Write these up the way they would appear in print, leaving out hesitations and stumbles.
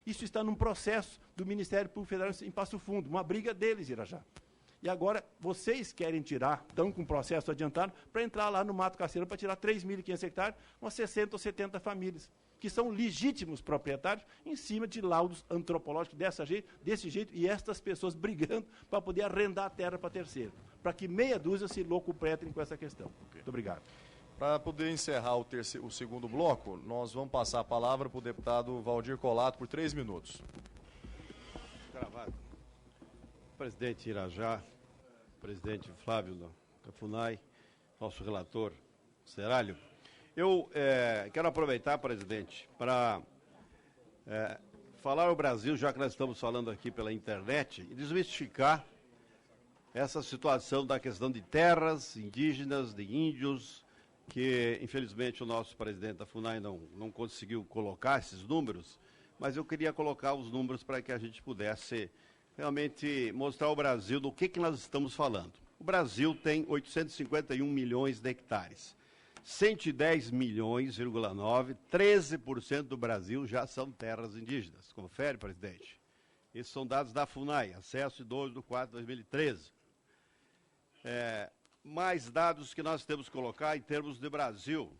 Isso está num processo do Ministério Público Federal em Passo Fundo, uma briga deles, Irajá. E agora vocês querem tirar, estão com o processo adiantado, para entrar lá no Mato Casseiro para tirar 3.500 hectares, umas 60 ou 70 famílias, que são legítimos proprietários, em cima de laudos antropológicos desse jeito, e estas pessoas brigando para poder arrendar a terra para terceiro, para que meia dúzia se locupetrem com essa questão. Okay. Muito obrigado. Para poder encerrar o segundo bloco, nós vamos passar a palavra para o deputado Valdir Colato por 3 minutos. Gravado. Presidente Irajá, presidente Flávio da FUNAI, nosso relator Seralho, eu quero aproveitar, presidente, para falar ao Brasil, já que nós estamos falando aqui pela internet, e desmistificar essa situação da questão de terras indígenas, de índios, que infelizmente o nosso presidente da FUNAI não conseguiu colocar esses números, mas eu queria colocar os números para que a gente pudesse realmente mostrar ao Brasil do que nós estamos falando. O Brasil tem 851 milhões de hectares. 110 milhões,9, 13% do Brasil já são terras indígenas. Confere, presidente. Esses são dados da FUNAI, acesso de 12/4/2013. Mais dados que nós temos que colocar em termos de Brasil,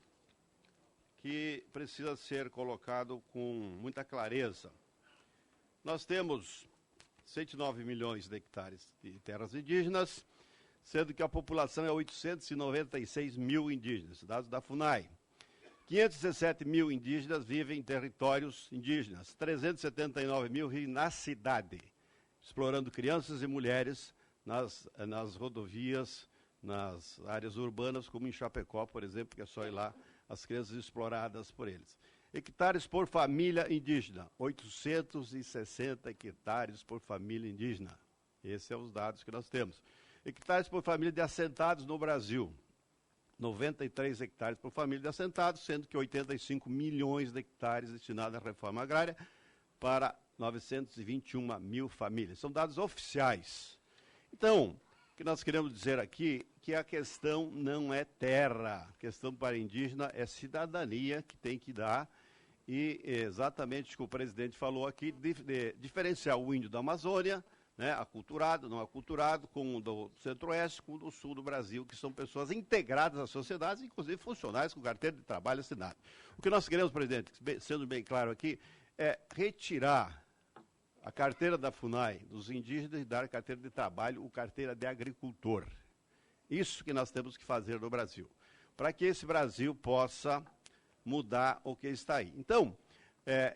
que precisa ser colocado com muita clareza. Nós temos 109 milhões de hectares de terras indígenas, sendo que a população é 896 mil indígenas, dados da FUNAI. 517 mil indígenas vivem em territórios indígenas, 379 mil vivem na cidade, explorando crianças e mulheres nas rodovias, nas áreas urbanas, como em Chapecó, por exemplo, que é só ir lá, as crianças exploradas por eles. Hectares por família indígena, 860 hectares por família indígena. Esses são os dados que nós temos. Hectares por família de assentados no Brasil, 93 hectares por família de assentados, sendo que 85 milhões de hectares destinados à reforma agrária para 921 mil famílias. São dados oficiais. Então, o que nós queremos dizer aqui que a questão não é terra, a questão para indígena é cidadania que tem que dar, e exatamente o que o presidente falou aqui, de diferenciar o índio da Amazônia, né, aculturado, não aculturado, com o do Centro-Oeste, com o do Sul do Brasil, que são pessoas integradas à sociedade, inclusive funcionários com carteira de trabalho assinado. O que nós queremos, presidente, sendo bem claro aqui, é retirar a carteira da FUNAI dos indígenas e dar a carteira de trabalho, ou carteira de agricultor. Isso que nós temos que fazer no Brasil, para que esse Brasil possa mudar o que está aí. Então,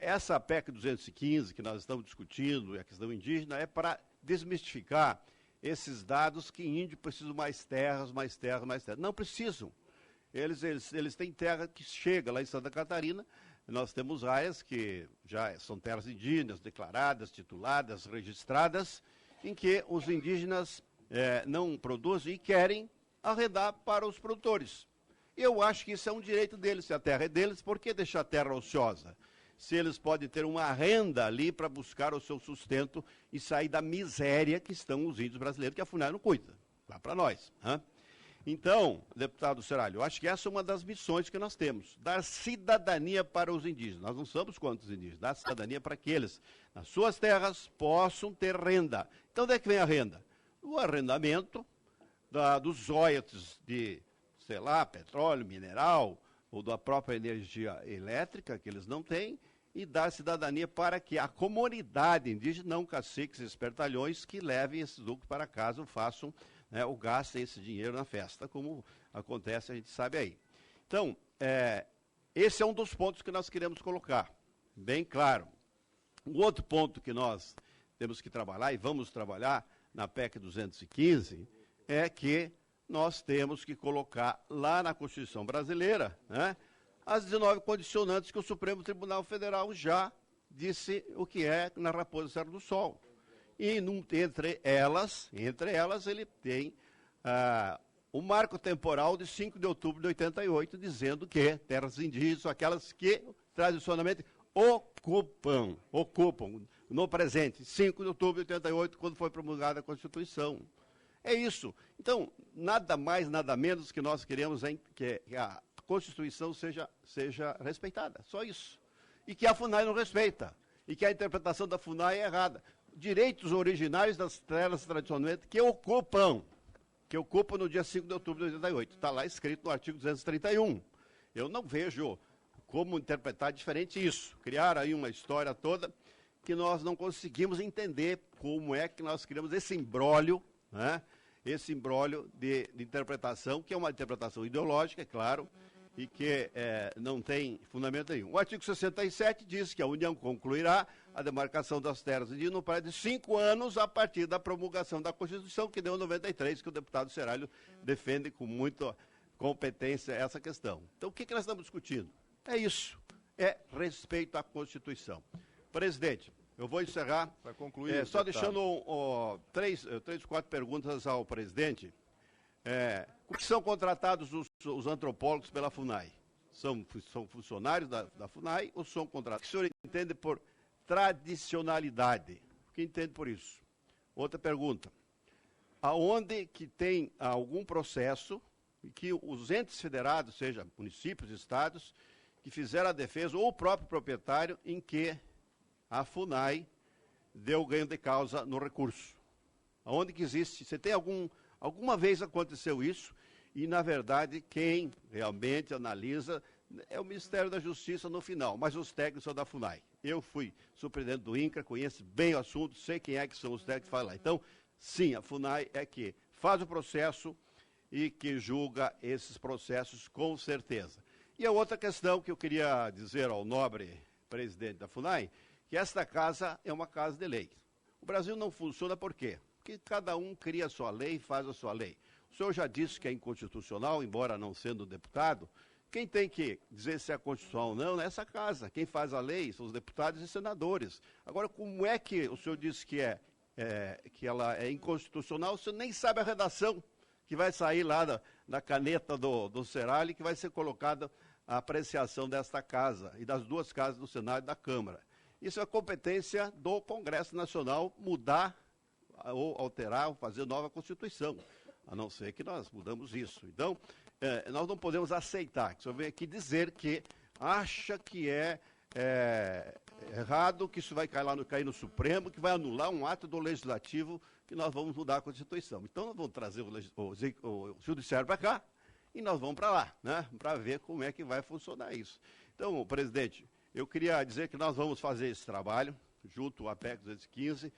essa PEC 215 que nós estamos discutindo, e a questão indígena, é para desmistificar esses dados que índio precisa mais terras, mais terras, mais terras. Não precisam. Eles têm terra que chega lá em Santa Catarina. Nós temos áreas que já são terras indígenas, declaradas, tituladas, registradas, em que os indígenas não produzem e querem arrendar para os produtores. Eu acho que isso é um direito deles, se a terra é deles, por que deixar a terra ociosa? Se eles podem ter uma renda ali para buscar o seu sustento e sair da miséria que estão os índios brasileiros, que a FUNAI não cuida, lá para nós. Hein? Então, deputado Seralho, eu acho que essa é uma das missões que nós temos, dar cidadania para os indígenas. Nós não somos quantos indígenas, dar cidadania para que eles, nas suas terras, possam ter renda. Então, onde é que vem a renda? O arrendamento dos royalties de, sei lá, petróleo, mineral, ou da própria energia elétrica, que eles não têm, e dar cidadania para que a comunidade indígena, não caciques e espertalhões, que levem esses lucros para casa ou façam, né, ou gastem esse dinheiro na festa, como acontece, a gente sabe aí. Então, esse é um dos pontos que nós queremos colocar, bem claro. Um outro ponto que nós temos que trabalhar, e vamos trabalhar na PEC 215, é que nós temos que colocar lá na Constituição brasileira, né, as 19 condicionantes que o Supremo Tribunal Federal já disse o que é na Raposa Serra do Sol. E entre elas ele tem o marco temporal de 5 de outubro de 88, dizendo que terras indígenas são aquelas que tradicionalmente ocupam no presente, 5 de outubro de 88, quando foi promulgada a Constituição. É isso. Então, nada mais, nada menos que nós queremos que a Constituição seja respeitada, só isso. E que a FUNAI não respeita. e que a interpretação da FUNAI é errada. Direitos originários das terras tradicionalmente que ocupam no dia 5 de outubro de 88. Está lá escrito no artigo 231. Eu não vejo como interpretar diferente isso. Criar aí uma história toda que nós não conseguimos entender como é que nós criamos esse imbróglio, né? Esse imbróglio de interpretação, que é uma interpretação ideológica, é claro, e que não tem fundamento nenhum. O artigo 67 diz que a União concluirá a demarcação das terras indígenas no prazo de 5 anos a partir da promulgação da Constituição, que deu em 93, que o deputado Serralho defende com muita competência essa questão. Então, o que nós estamos discutindo? É isso, é respeito à Constituição. Presidente, eu vou encerrar, para concluir, só deixando 4 perguntas ao presidente. Como são contratados os antropólogos pela FUNAI? São funcionários da FUNAI ou são contratados? O que o senhor entende por tradicionalidade? O que entende por isso? Outra pergunta. Aonde que tem algum processo que os entes federados, seja municípios, estados, que fizeram a defesa, ou o próprio proprietário, em que a FUNAI deu ganho de causa no recurso? Aonde que existe? Você tem alguma vez aconteceu isso? E, na verdade, quem realmente analisa é o Ministério da Justiça no final, mas os técnicos são da FUNAI. Eu fui superintendente do INCRA, conheço bem o assunto, sei quem é que são os técnicos que fazem lá. Então, sim, a FUNAI é que faz o processo e que julga esses processos com certeza. E a outra questão que eu queria dizer ao nobre presidente da FUNAI, que esta casa é uma casa de lei. O Brasil não funciona por quê? Porque cada um cria a sua lei e faz a sua lei. O senhor já disse que é inconstitucional, embora não sendo deputado. Quem tem que dizer se é constitucional ou não é essa casa. Quem faz a lei são os deputados e senadores. Agora, como é que o senhor disse que ela é inconstitucional? O senhor nem sabe a redação que vai sair lá da caneta do Serralho, que vai ser colocada a apreciação desta casa e das duas casas do Senado e da Câmara. Isso é competência do Congresso Nacional mudar ou alterar ou fazer nova Constituição, a não ser que nós mudamos isso. Então, nós não podemos aceitar que o senhor venha aqui dizer que acha que é errado, que isso vai cair no Supremo, que vai anular um ato do Legislativo, que nós vamos mudar a Constituição. Então, nós vamos trazer o Judiciário para cá e nós vamos para lá, né, para ver como é que vai funcionar isso. Então, presidente, eu queria dizer que nós vamos fazer esse trabalho, junto à PEC 215,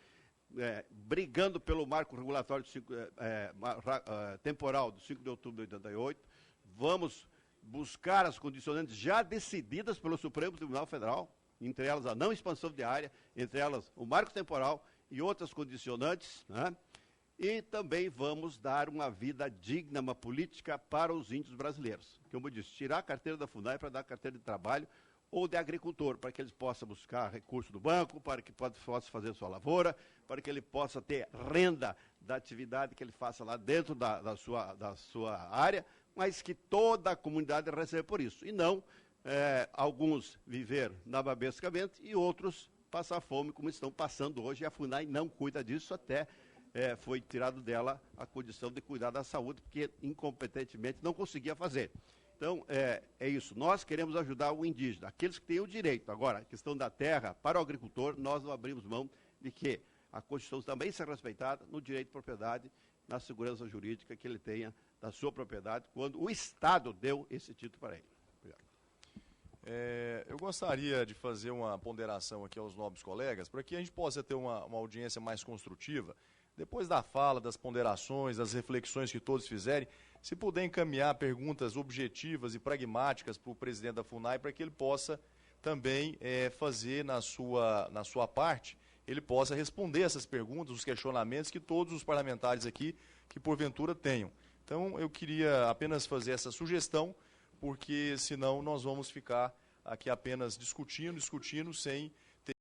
brigando pelo marco regulatório temporal do 5 de outubro de 88, vamos buscar as condicionantes já decididas pelo Supremo Tribunal Federal, entre elas a não expansão de área, entre elas o marco temporal e outras condicionantes, né? E também vamos dar uma vida digna, uma política para os índios brasileiros. Como eu disse, tirar a carteira da FUNAI para dar a carteira de trabalho ou de agricultor, para que eles possam buscar recurso do banco, para que possa fazer sua lavoura, para que ele possa ter renda da atividade que ele faça lá dentro da sua área, mas que toda a comunidade receba por isso. E não alguns viver nababescamente e outros passar fome, como estão passando hoje, e a FUNAI não cuida disso, até foi tirado dela a condição de cuidar da saúde, porque incompetentemente não conseguia fazer. Então, é isso. Nós queremos ajudar o indígena, aqueles que têm o direito. Agora, a questão da terra, para o agricultor, nós não abrimos mão de que a Constituição também seja respeitada no direito de propriedade, na segurança jurídica que ele tenha da sua propriedade, quando o Estado deu esse título para ele. Obrigado. Eu gostaria de fazer uma ponderação aqui aos nobres colegas, para que a gente possa ter uma audiência mais construtiva. Depois da fala, das ponderações, das reflexões que todos fizerem, se puder encaminhar perguntas objetivas e pragmáticas para o presidente da FUNAI, para que ele possa também fazer na sua parte, ele possa responder essas perguntas, os questionamentos que todos os parlamentares aqui, que porventura tenham. Então, eu queria apenas fazer essa sugestão, porque senão nós vamos ficar aqui apenas discutindo, sem